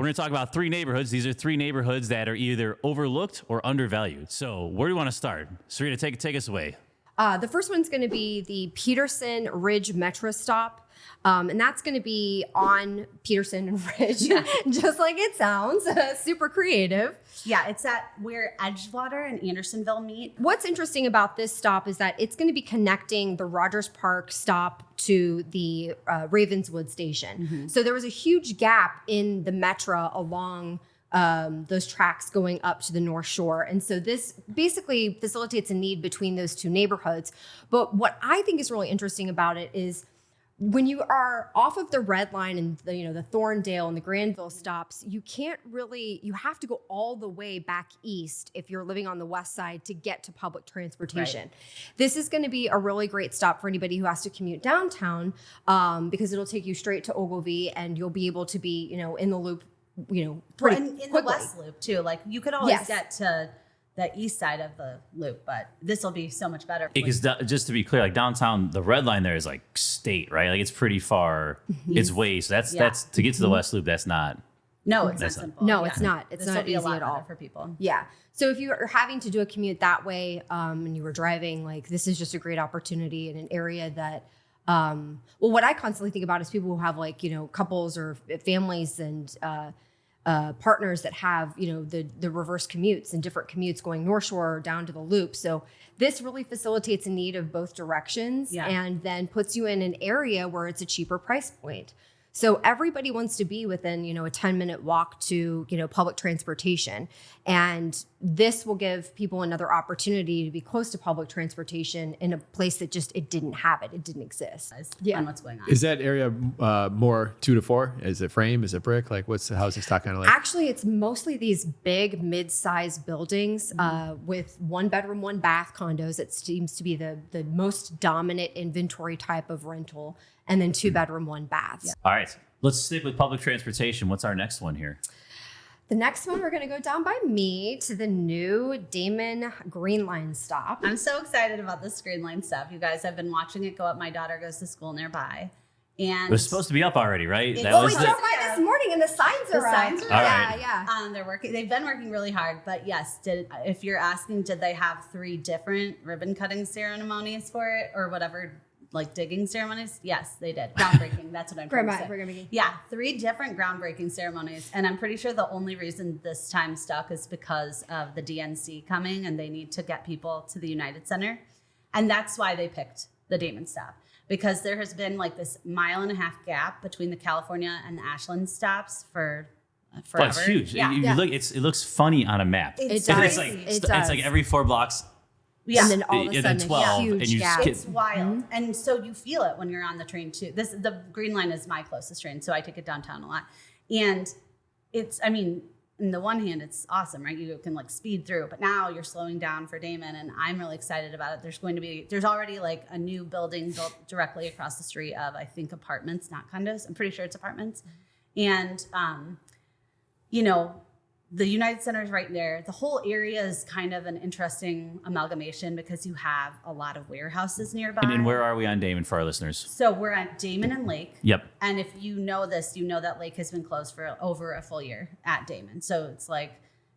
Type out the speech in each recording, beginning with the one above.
we're going to talk about 3 neighborhoods. These are 3 neighborhoods that are either overlooked or undervalued. So where do you want to start? Serena, take us away. The first one's going to be the Peterson Ridge Metro stop. And that's going to be on Peterson and Ridge, just like it sounds, super creative. Yeah, it's at where Edgewater and Andersonville meet. What's interesting about this stop is that it's going to be connecting the Rogers Park stop to the Ravenswood station. Mm-hmm. So there was a huge gap in the Metro along those tracks going up to the North Shore. And so this basically facilitates a need between those 2 neighborhoods. But what I think is really interesting about it is when you are off of the Red Line and the Thorndale and the Granville stops, you have to go all the way back east if you're living on the west side to get to public transportation. Right. This is going to be a really great stop for anybody who has to commute downtown because it'll take you straight to Ogilvie and you'll be able to be, in the loop, pretty in quickly. The West Loop too. Like you could always get to the east side of the loop, but this will be so much better. Because just to be clear, like downtown, the Red Line there is like state, right? Like it's pretty far. Mm-hmm. It's ways. So that's to get to the West Loop. That's not. No, it's not simple. No, it's not. It's not easy at all for people. Yeah. So if you are having to do a commute that way, and you were driving, like this is just a great opportunity in an area that. What I constantly think about is people who have couples or families and partners that have the reverse commutes and different commutes going North Shore or down to the Loop. So this really facilitates a need of both directions and then puts you in an area where it's a cheaper price point. So everybody wants to be within, a 10-minute walk to, public transportation. And this will give people another opportunity to be close to public transportation in a place that it didn't have it. It didn't exist. On what's going on. Is that area more 2 to 4? Is it frame? Is it brick? Like what's the housing stock kind of like? Actually, it's mostly these big mid-sized buildings with 1-bedroom, 1-bath condos. It seems to be the most dominant inventory type of rental. And then 2-bedroom, 1-bath. Yeah. All right. Let's stick with public transportation. What's our next one here? The next one, we're going to go down by me to the new Damon Green Line stop. I'm so excited about this Green Line stop. You guys, I've been watching it go up. My daughter goes to school nearby. And it was supposed to be up already, right? We drove by this morning and the signs are up. Yeah. They're working. They've been working really hard. But yes, if you're asking, did they have 3 different ribbon cutting ceremonies for it or whatever? Like digging ceremonies? Yes, they did. Groundbreaking. That's what I'm trying to say. Yeah, 3 different groundbreaking ceremonies. And I'm pretty sure the only reason this time stuck is because of the DNC coming and they need to get people to the United Center. And that's why they picked the Damon stop. Because there has been like this 1.5-mile gap between the California and the Ashland stops for forever. Oh, it's huge. Yeah. It looks funny on a map. It does. It's like every 4 blocks. Yeah. And then all of a sudden, 12, huge and you gap. It's wild. Mm-hmm. And so you feel it when you're on the train too. The Green Line is my closest train, so I take it downtown a lot. And in the one hand, it's awesome, right? You can like speed through, but now you're slowing down for Damon, and I'm really excited about it. There's already like a new building built directly across the street of, I think, apartments, not condos. I'm pretty sure it's apartments. And, the United Center is right there. The whole area is kind of an interesting amalgamation because you have a lot of warehouses nearby. And where are we on Damon for our listeners? So we're at Damon and Lake. Yep. And if you know this, you know that Lake has been closed for over a full year at Damon. So it's like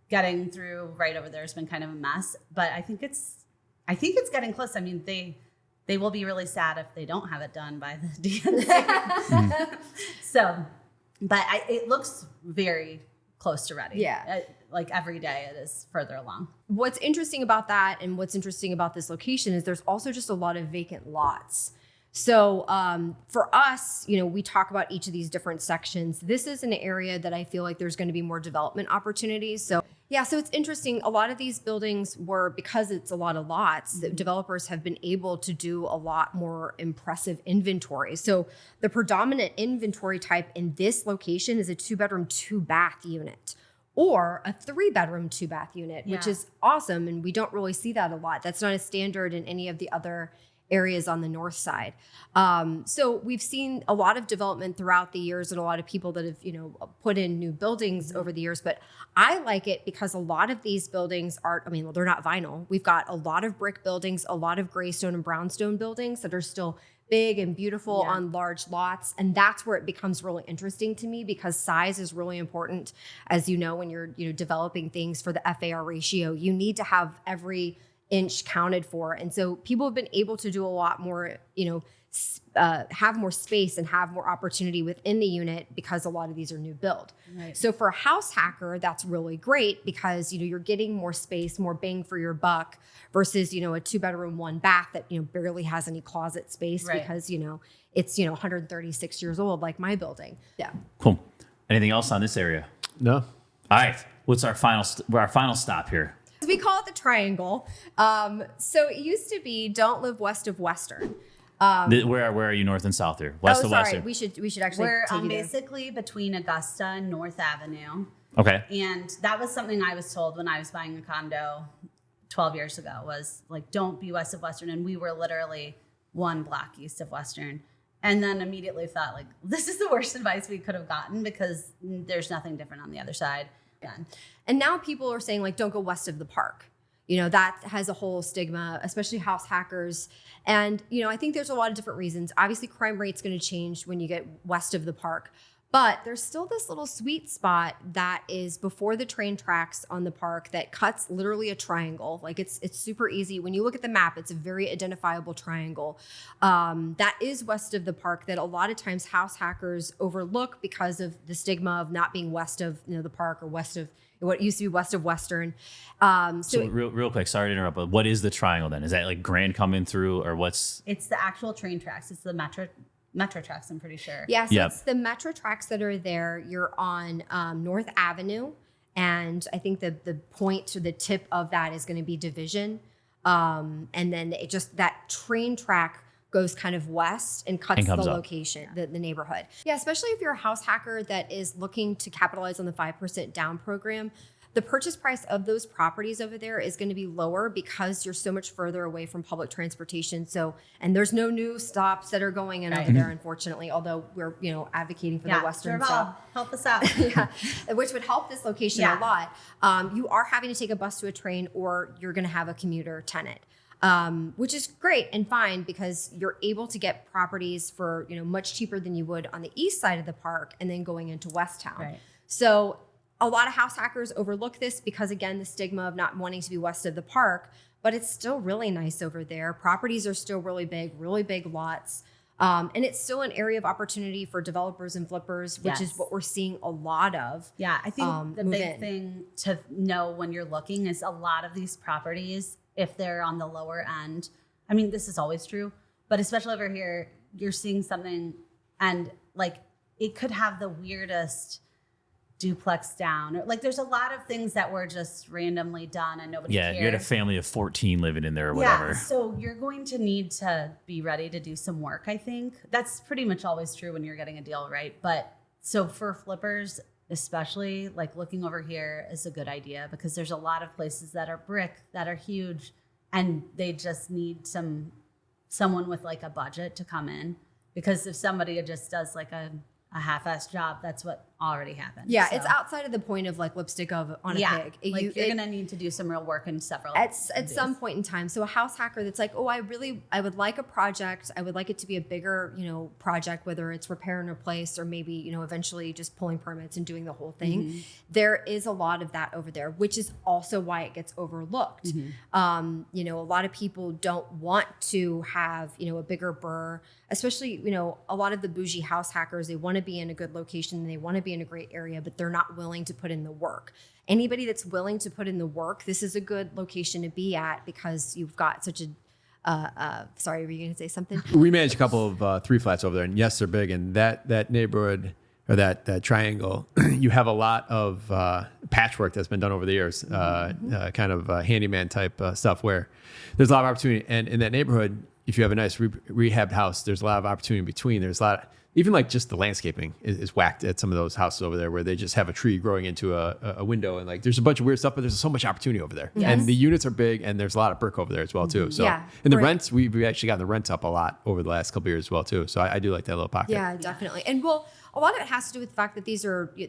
getting through right over there has been kind of a mess. But I think it's getting close. I mean, they will be really sad if they don't have it done by the DNC. So, but it looks very close to ready. Yeah. Like every day it is further along. What's interesting about that and what's interesting about this location is there's also just a lot of vacant lots. So for us, we talk about each of these different sections. This is an area that I feel like there's going to be more development opportunities. So it's interesting. A lot of these buildings because it's a lot of lots, the developers have been able to do a lot more impressive inventory. So the predominant inventory type in this location is a 2-bedroom, 2-bath unit or a 3-bedroom, 2-bath unit, which is awesome. And we don't really see that a lot. That's not a standard in any of the other areas on the north side. So we've seen a lot of development throughout the years and a lot of people that have, put in new buildings over the years. But I like it because a lot of these buildings they're not vinyl. We've got a lot of brick buildings, a lot of gray stone and brownstone buildings that are still big and beautiful Yeah. on large lots. And that's where it becomes really interesting to me, because size is really important. As you know, when you're, developing things for the FAR ratio, you need to have every inch counted for. And so people have been able to do a lot more, have more space and have more opportunity within the unit, because a lot of these are new build. Right. So for a house hacker, that's really great, because you're getting more space, more bang for your buck, versus a 2-bedroom, 1-bath that barely has any closet space, Right. because it's 136 years old, like my building. Yeah. Cool. Anything else on this area? No. All right. What's our final stop here? We call it the triangle. So it used to be don't live west of Western. Where are you, north and south here? West of Western. We should actually We're take you there. basically between Augusta and North Avenue. Okay. And that was something I was told when I was buying a condo 12 years ago, was like, don't be west of Western. And we were literally 1 block east of Western. And then immediately thought, like, this is the worst advice we could have gotten, because there's nothing different on the other side. And now people are saying, like, don't go west of the park. That has a whole stigma, especially house hackers. And, I think there's a lot of different reasons. Obviously, crime rate's going to change when you get west of the park. But there's still this little sweet spot that is before the train tracks on the park that cuts literally a triangle. Like, it's super easy. When you look at the map, it's a very identifiable triangle that is west of the park, that a lot of times house hackers overlook because of the stigma of not being west of the park, or west of what used to be west of Western. So real quick, sorry to interrupt, but what is the triangle then? Is that like Grand coming through, or what's? It's the actual train tracks. It's the metro tracks, I'm pretty sure. Yeah, so Yep. It's the metro tracks that are there. You're on North Avenue, and I think the point to the tip of that is going to be Division. And then that train track goes kind of west and cuts the location, the neighborhood. Yeah, especially if you're a house hacker that is looking to capitalize on the 5% down program. The purchase price of those properties over there is going to be lower, because you're so much further away from public transportation. So, and there's no new stops that are going in over there, unfortunately, although we're, advocating for the Western stop. Help us out. Yeah, which would help this location a lot. You are having to take a bus to a train, or you're going to have a commuter tenant. Which is great and fine, because you're able to get properties for, much cheaper than you would on the east side of the park, and then going into West Town. Right. So a lot of house hackers overlook this because, again, the stigma of not wanting to be west of the park, but it's still really nice over there. Properties are still really big lots. And it's still an area of opportunity for developers and flippers, which is what we're seeing a lot of. Yeah, I think the big thing to know when you're looking is a lot of these properties, if they're on the lower end, I mean, this is always true, but especially over here, you're seeing something, and like, it could have the weirdest duplex down, or like, there's a lot of things that were just randomly done and nobody cared. You had a family of 14 living in there or whatever. Yeah, so you're going to need to be ready to do some work, I think. That's pretty much always true when you're getting a deal, right? But so for flippers, especially, like, looking over here is a good idea, because there's a lot of places that are brick, that are huge, and they just need someone with like a budget to come in, because if somebody just does like a half-assed job, that's what already happened. Yeah, So, it's outside of the point of like lipstick on a pig. Like, you're gonna need to do some real work in several at some point in time. So a house hacker that's like, oh, I would like a project. I would like it to be a bigger, project, whether it's repair and replace, or maybe, eventually just pulling permits and doing the whole thing. Mm-hmm. There is a lot of that over there, which is also why it gets overlooked. Mm-hmm. A lot of people don't want to have, a bigger burr, especially, a lot of the bougie house hackers, they want to be in a good location and they want to be in a great area, but they're not willing to put in the work. Anybody that's willing to put in the work, this is a good location to be at, because you've got such a, sorry, were you going to say something? We manage a couple of 3 flats over there, and yes, they're big. And that neighborhood, or that triangle, you have a lot of patchwork that's been done over the years, kind of handyman type stuff, where there's a lot of opportunity. And in that neighborhood, if you have a nice rehabbed house, there's a lot of opportunity in between. There's a lot, even like just the landscaping is whacked at some of those houses over there, where they just have a tree growing into a window, and like there's a bunch of weird stuff, but there's so much opportunity over there. Yes. And the units are big, and there's a lot of brick over there as well too. So Yeah, and the brick. rents, we've actually gotten the rents up a lot over the last couple of years as well too. So I do like that little pocket. Yeah, definitely. And well, a lot of it has to do with the fact that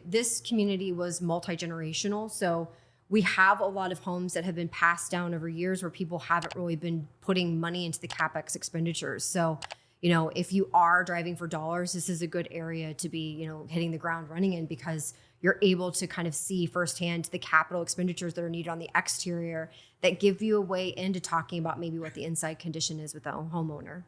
this community was multi-generational. So we have a lot of homes that have been passed down over years, where people haven't really been putting money into the CapEx expenditures. So, if you are driving for dollars, this is a good area to be, hitting the ground running in, because you're able to kind of see firsthand the capital expenditures that are needed on the exterior that give you a way into talking about maybe what the inside condition is with the homeowner.